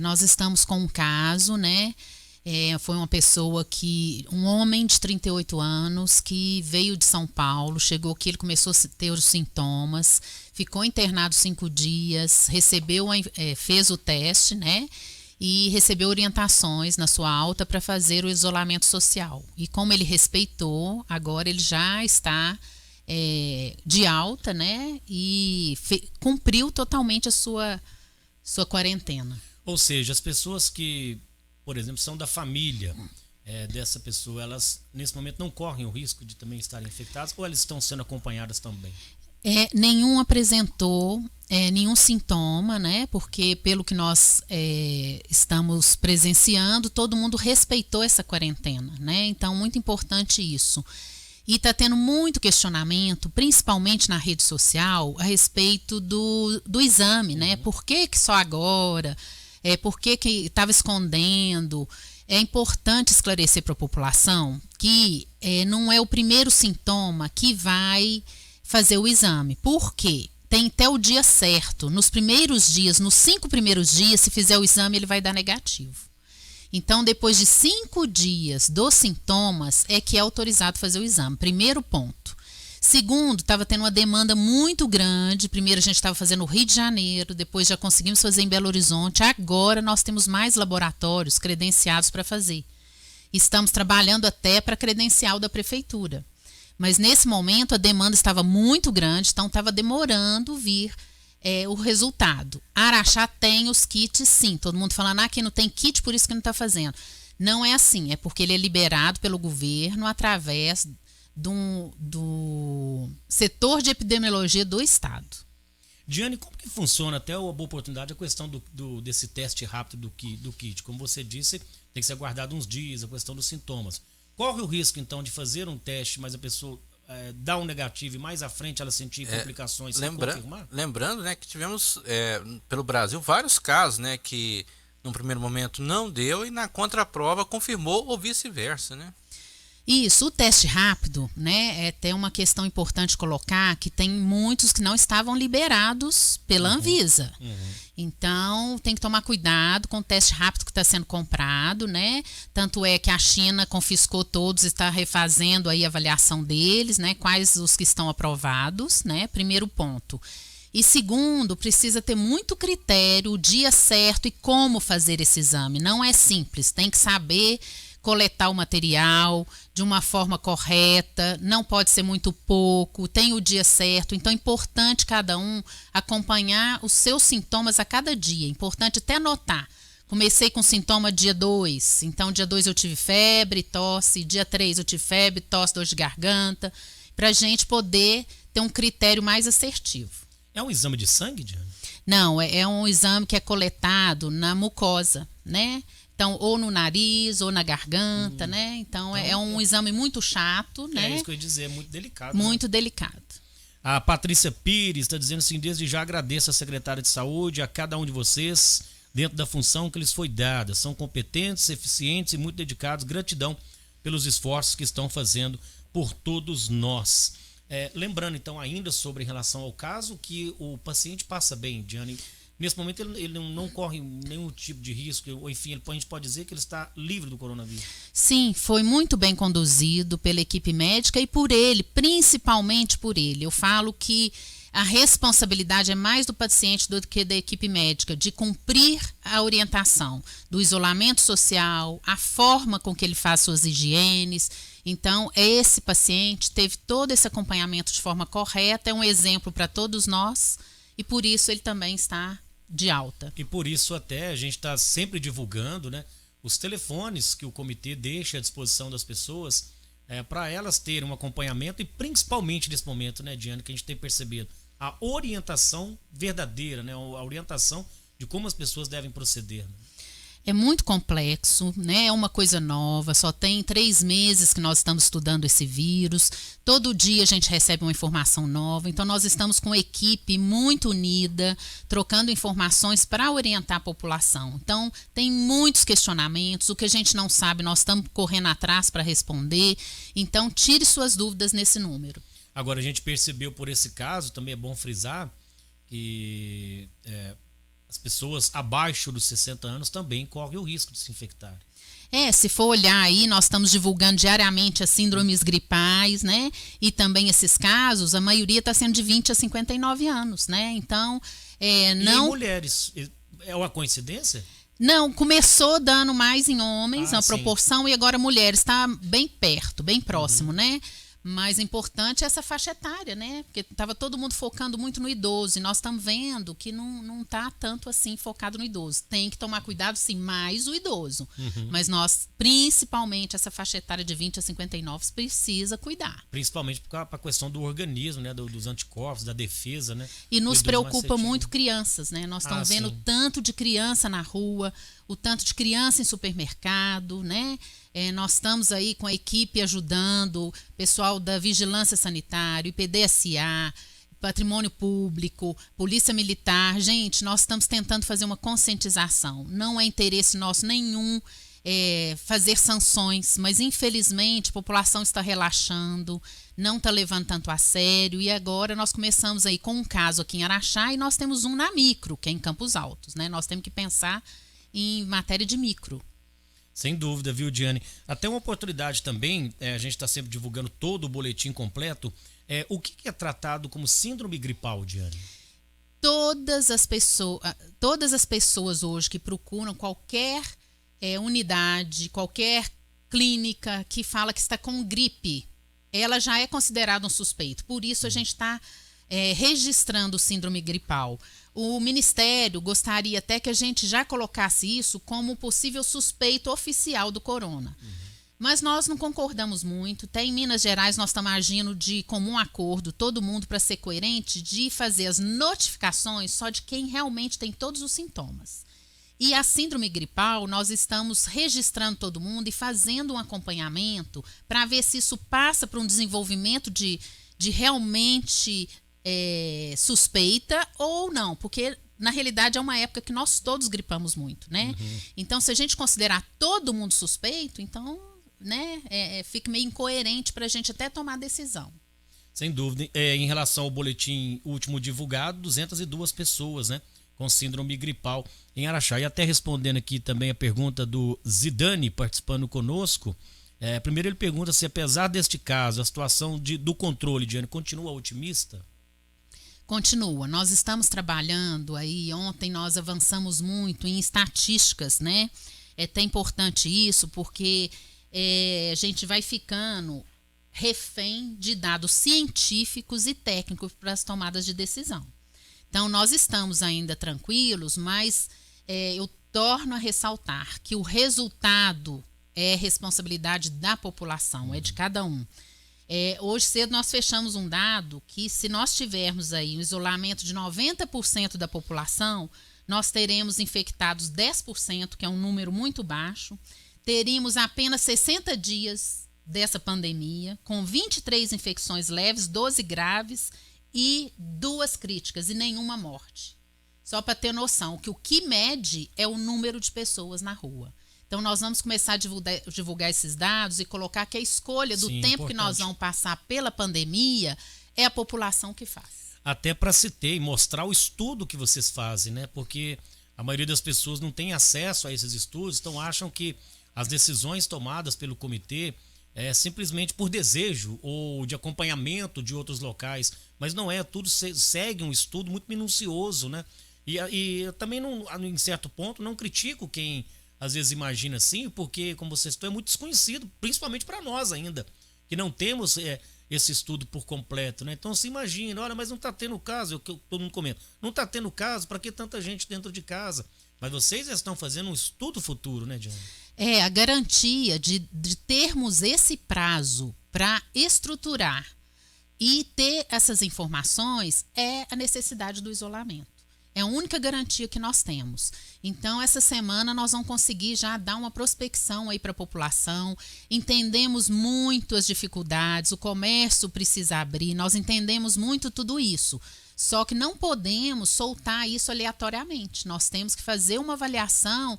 Nós estamos com um caso, né? Foi um homem de 38 anos que veio de São Paulo, chegou aqui, ele começou a ter os sintomas, ficou internado 5 dias, fez o teste, né? E recebeu orientações na sua alta para fazer o isolamento social. E como ele respeitou, agora ele já está de alta, né? E cumpriu totalmente a sua quarentena. Ou seja, as pessoas que, por exemplo, são da família dessa pessoa, elas nesse momento não correm o risco de também estarem infectadas ou elas estão sendo acompanhadas também? Nenhum apresentou nenhum sintoma, né? Porque pelo que nós estamos presenciando, todo mundo respeitou essa quarentena, né? Então, muito importante isso. E está tendo muito questionamento, principalmente na rede social, a respeito do exame, né? Por que só agora? Por que estava escondendo? É importante esclarecer para a população que não é o primeiro sintoma que vai fazer o exame. Por quê? Tem até o dia certo. Nos 5 primeiros dias, se fizer o exame, ele vai dar negativo. Então, depois de 5 dias dos sintomas, é que é autorizado fazer o exame. Primeiro ponto. Segundo, estava tendo uma demanda muito grande. Primeiro a gente estava fazendo no Rio de Janeiro, depois já conseguimos fazer em Belo Horizonte. Agora nós temos mais laboratórios credenciados para fazer. Estamos trabalhando até para credencial da prefeitura. Mas nesse momento a demanda estava muito grande, então estava demorando vir o resultado. Araxá tem os kits, sim. Todo mundo falando, aqui não tem kit, por isso que não está fazendo. Não é assim, é porque ele é liberado pelo governo através do setor de epidemiologia do estado. Diane, como que funciona, até uma boa oportunidade, a questão desse teste rápido do kit? Como você disse, tem que ser aguardado uns dias, a questão dos sintomas. Corre o risco, então, de fazer um teste, mas a pessoa dá um negativo e mais à frente ela sentir complicações sem confirmar? Lembrando, né, que tivemos pelo Brasil vários casos, né, que no primeiro momento não deu e na contraprova confirmou ou vice-versa, né? Isso, o teste rápido, né, é até uma questão importante colocar que tem muitos que não estavam liberados pela Anvisa. Então, tem que tomar cuidado com o teste rápido que está sendo comprado, né? Tanto é que a China confiscou todos e está refazendo aí a avaliação deles, né? Quais os que estão aprovados, né? Primeiro ponto. E segundo, precisa ter muito critério, o dia certo e como fazer esse exame. Não é simples, tem que saber coletar o material de uma forma correta, não pode ser muito pouco, tem o dia certo, então é importante cada um acompanhar os seus sintomas a cada dia, importante até anotar. Comecei com sintoma dia 2, então dia 2 eu tive febre, tosse, dia 3 eu tive febre, tosse, dor de garganta, para a gente poder ter um critério mais assertivo. É um exame de sangue, Diane? Não, é um exame que é coletado na mucosa, né? Então, ou no nariz, ou na garganta, né? Então, é um exame muito chato, né? É isso que eu ia dizer, é muito delicado. Muito delicado. A Patrícia Pires está dizendo assim, desde já agradeço a secretária de saúde, a cada um de vocês, dentro da função que lhes foi dada. São competentes, eficientes e muito dedicados. Gratidão pelos esforços que estão fazendo por todos nós. Lembrando, então, ainda sobre em relação ao caso, que o paciente passa bem, Diane. Nesse momento ele não corre nenhum tipo de risco, ou enfim, a gente pode dizer que ele está livre do coronavírus. Sim, foi muito bem conduzido pela equipe médica e por ele, principalmente por ele. Eu falo que a responsabilidade é mais do paciente do que da equipe médica, de cumprir a orientação do isolamento social, a forma com que ele faz suas higienes. Então, esse paciente teve todo esse acompanhamento de forma correta, é um exemplo para todos nós e por isso ele também está de alta. E por isso até a gente está sempre divulgando, né, os telefones que o comitê deixa à disposição das pessoas para elas terem um acompanhamento e principalmente nesse momento, né, Diane, que a gente tem percebido a orientação verdadeira, né, a orientação de como as pessoas devem proceder. Né? É muito complexo, né? É uma coisa nova, só tem 3 meses que nós estamos estudando esse vírus, todo dia a gente recebe uma informação nova, então nós estamos com uma equipe muito unida, trocando informações para orientar a população. Então tem muitos questionamentos, o que a gente não sabe nós estamos correndo atrás para responder, então tire suas dúvidas nesse número. Agora a gente percebeu por esse caso, também é bom frisar, que as pessoas abaixo dos 60 anos também correm o risco de se infectar. Se for olhar aí, nós estamos divulgando diariamente as síndromes gripais, né? E também esses casos, a maioria está sendo de 20 a 59 anos, né? Então, não... E mulheres, é uma coincidência? Não, começou dando mais em homens, a sim. proporção, e agora mulheres está bem perto, bem próximo, né? Mas é importante essa faixa etária, né? Porque estava todo mundo focando muito no idoso e nós estamos vendo que não está tanto assim focado no idoso. Tem que tomar cuidado, sim, mais o idoso. Mas nós, principalmente essa faixa etária de 20 a 59, precisa cuidar. Principalmente para a questão do organismo, né? Dos anticorpos, da defesa, né? E nos preocupa muito crianças, né? Nós estamos vendo sim. o tanto de criança na rua, o tanto de criança em supermercado, né? Nós estamos aí com a equipe ajudando, pessoal da Vigilância Sanitária, IPDSA, Patrimônio Público, Polícia Militar. Gente, nós estamos tentando fazer uma conscientização. Não é interesse nosso nenhum fazer sanções, mas infelizmente a população está relaxando, não está levando tanto a sério, e agora nós começamos aí com um caso aqui em Araxá e nós temos um na micro, que é em Campos Altos, né? Nós temos que pensar em matéria de micro. Sem dúvida, viu, Diane? Até uma oportunidade também, a gente está sempre divulgando todo o boletim completo. O que é tratado como síndrome gripal, Diane? Todas as pessoas hoje que procuram qualquer unidade, qualquer clínica que fala que está com gripe, ela já é considerada um suspeito. Por isso a gente está registrando síndrome gripal. O Ministério gostaria até que a gente já colocasse isso como possível suspeito oficial do corona. Mas nós não concordamos muito. Até em Minas Gerais nós estamos agindo de comum acordo, todo mundo, para ser coerente, de fazer as notificações só de quem realmente tem todos os sintomas. E a síndrome gripal, nós estamos registrando todo mundo e fazendo um acompanhamento para ver se isso passa para um desenvolvimento de realmente suspeita ou não, porque na realidade é uma época que nós todos gripamos muito, né? Então, se a gente considerar todo mundo suspeito, então, né, fica meio incoerente para a gente até tomar decisão. Sem dúvida. Em relação ao boletim último divulgado, 202 pessoas, né, com síndrome gripal em Araxá. E até respondendo aqui também a pergunta do Zidane, participando conosco, primeiro ele pergunta se, apesar deste caso, a situação do controle, Diane, continua otimista? Continua. Nós estamos trabalhando aí, ontem nós avançamos muito em estatísticas, né? É até importante isso, porque a gente vai ficando refém de dados científicos e técnicos para as tomadas de decisão. Então, nós estamos ainda tranquilos, mas eu torno a ressaltar que o resultado é responsabilidade da população, é de cada um. Hoje cedo nós fechamos um dado que, se nós tivermos aí um isolamento de 90% da população, nós teremos infectados 10%, que é um número muito baixo, teríamos apenas 60 dias dessa pandemia, com 23 infecções leves, 12 graves e 2 críticas e nenhuma morte. Só para ter noção, que o que mede é o número de pessoas na rua. Então, nós vamos começar a divulgar esses dados e colocar que a escolha do tempo importante que nós vamos passar pela pandemia é a população que faz. Até para se ter e mostrar o estudo que vocês fazem, né? Porque a maioria das pessoas não tem acesso a esses estudos, então acham que as decisões tomadas pelo comitê é simplesmente por desejo ou de acompanhamento de outros locais, mas não é, tudo segue um estudo muito minucioso, né? E eu também, em certo ponto, não critico quem às vezes imagina assim, porque, como vocês estão, é muito desconhecido, principalmente para nós ainda, que não temos esse estudo por completo, né? Então se imagina, olha, mas não está tendo caso, todo mundo comenta, não está tendo caso, para que tanta gente dentro de casa? Mas vocês já estão fazendo um estudo futuro, né, Diane? A garantia de termos esse prazo para estruturar e ter essas informações é a necessidade do isolamento. É a única garantia que nós temos. Então, essa semana nós vamos conseguir já dar uma prospecção aí para a população. Entendemos muito as dificuldades, o comércio precisa abrir, nós entendemos muito tudo isso. Só que não podemos soltar isso aleatoriamente. Nós temos que fazer uma avaliação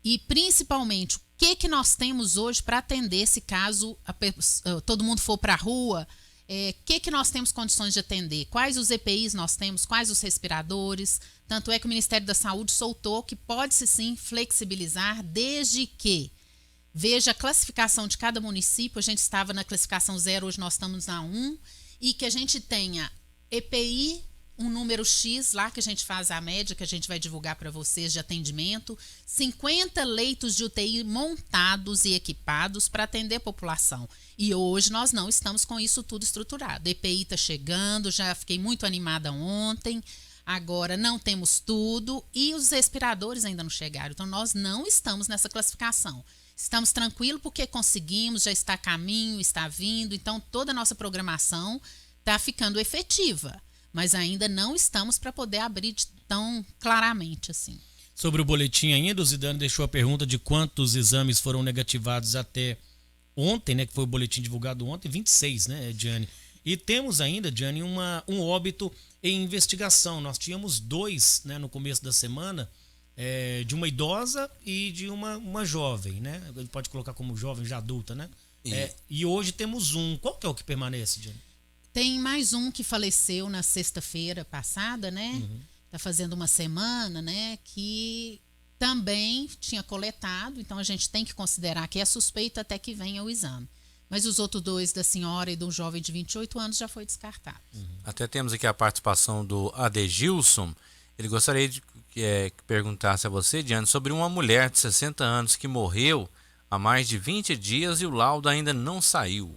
e, principalmente, o que nós temos hoje para atender se caso todo mundo for para a rua que nós temos condições de atender, quais os EPIs nós temos, quais os respiradores. Tanto é que o Ministério da Saúde soltou que pode-se sim flexibilizar, desde que veja a classificação de cada município. A gente estava na classificação 0, hoje nós estamos na 1, e que a gente tenha EPI, um número X lá que a gente faz a média, que a gente vai divulgar para vocês de atendimento, 50 leitos de UTI montados e equipados para atender a população. E hoje nós não estamos com isso tudo estruturado. EPI está chegando, já fiquei muito animada ontem, agora não temos tudo e os respiradores ainda não chegaram. Então nós não estamos nessa classificação. Estamos tranquilos porque conseguimos, já está a caminho, está vindo, então toda a nossa programação está ficando efetiva. Mas ainda não estamos para poder abrir tão claramente assim. Sobre o boletim ainda, o Zidane deixou a pergunta de quantos exames foram negativados até ontem, né? Que foi o boletim divulgado ontem, 26, né, Diane? E temos ainda, Diane, um óbito em investigação. Nós tínhamos 2, né, no começo da semana, de uma idosa e de uma jovem, né? Ele pode colocar como jovem, já adulta, né? E hoje temos um. Qual que é o que permanece, Diane? Tem mais um que faleceu na sexta-feira passada, né? Tá fazendo uma semana, né? Que também tinha coletado, então a gente tem que considerar que é suspeito até que venha o exame. Mas os outros 2, da senhora e do jovem de 28 anos, já foi descartado. Até temos aqui a participação do Adegilson. Ele gostaria de que perguntasse a você, Diane, sobre uma mulher de 60 anos que morreu há mais de 20 dias e o laudo ainda não saiu.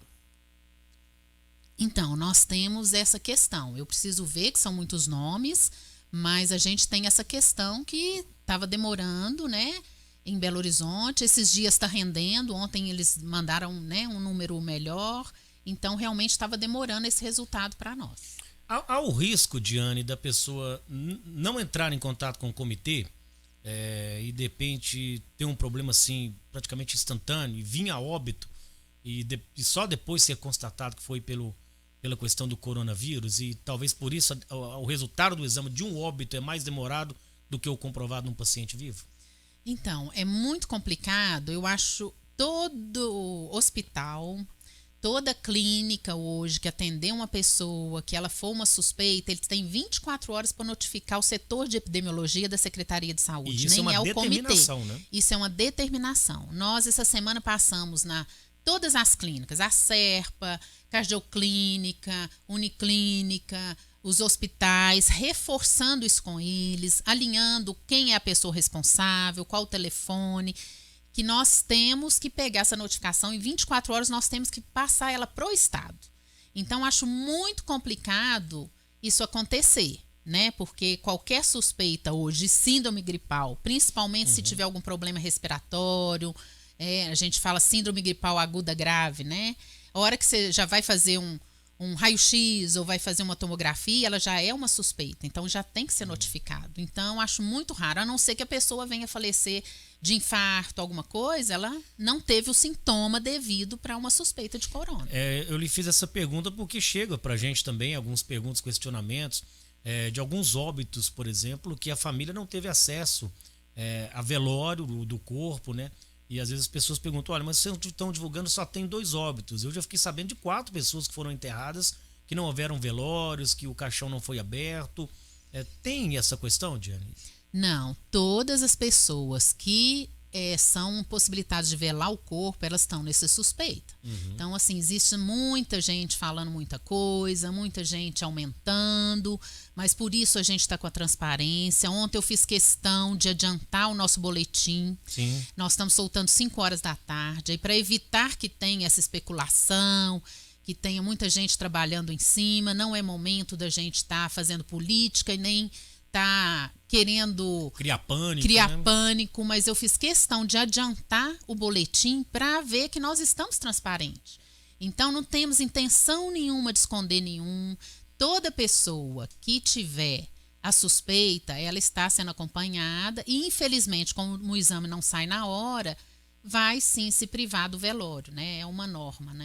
Então, nós temos essa questão. Eu preciso ver que são muitos nomes, mas a gente tem essa questão que estava demorando, né? Em Belo Horizonte, esses dias está rendendo. Ontem eles mandaram, né, um número melhor. Então, realmente estava demorando esse resultado para nós. Há o risco, Diane, da pessoa não entrar em contato com o comitê e de repente ter um problema assim praticamente instantâneo e vir a óbito e só depois ser constatado que foi pela questão do coronavírus, e talvez por isso o resultado do exame de um óbito é mais demorado do que o comprovado num paciente vivo? Então, é muito complicado. Eu acho todo hospital, toda clínica hoje que atender uma pessoa, que ela for uma suspeita, eles têm 24 horas para notificar o setor de epidemiologia da Secretaria de Saúde. E isso nem é uma o determinação, comitê. Né? Isso é uma determinação. Nós, essa semana, passamos todas as clínicas, a Serpa, Cardioclínica, Uniclínica, os hospitais, reforçando isso com eles, alinhando quem é a pessoa responsável, qual o telefone, que nós temos que pegar essa notificação em 24 horas, nós temos que passar ela para o Estado. Então, acho muito complicado isso acontecer, né? Porque qualquer suspeita hoje de síndrome gripal, principalmente se tiver algum problema respiratório, a gente fala síndrome gripal aguda grave, né? A hora que você já vai fazer um raio-x ou vai fazer uma tomografia, ela já é uma suspeita, então já tem que ser notificado. Então, acho muito raro, a não ser que a pessoa venha falecer de infarto, alguma coisa, ela não teve o sintoma devido para uma suspeita de corona. Eu lhe fiz essa pergunta porque chega pra gente também algumas perguntas, questionamentos de alguns óbitos, por exemplo, que a família não teve acesso a velório do corpo, né? E às vezes as pessoas perguntam, olha, mas vocês estão divulgando, só tem 2 óbitos. Eu já fiquei sabendo de 4 pessoas que foram enterradas, que não houveram velórios, que o caixão não foi aberto. Tem essa questão, Diane? Não, todas as pessoas que são possibilitadas de velar o corpo, elas estão nessa suspeita. Então, assim, existe muita gente falando muita coisa, muita gente aumentando, mas por isso a gente está com a transparência. Ontem eu fiz questão de adiantar o nosso boletim. Sim. Nós estamos soltando 5 horas da tarde, aí para evitar que tenha essa especulação, que tenha muita gente trabalhando em cima. Não é momento da gente estar fazendo política e nem tá querendo criar pânico, mas eu fiz questão de adiantar o boletim para ver que nós estamos transparentes. Então, não temos intenção nenhuma de esconder nenhum. Toda pessoa que tiver a suspeita, ela está sendo acompanhada e, infelizmente, como o exame não sai na hora, vai sim se privar do velório, né? É uma norma, né?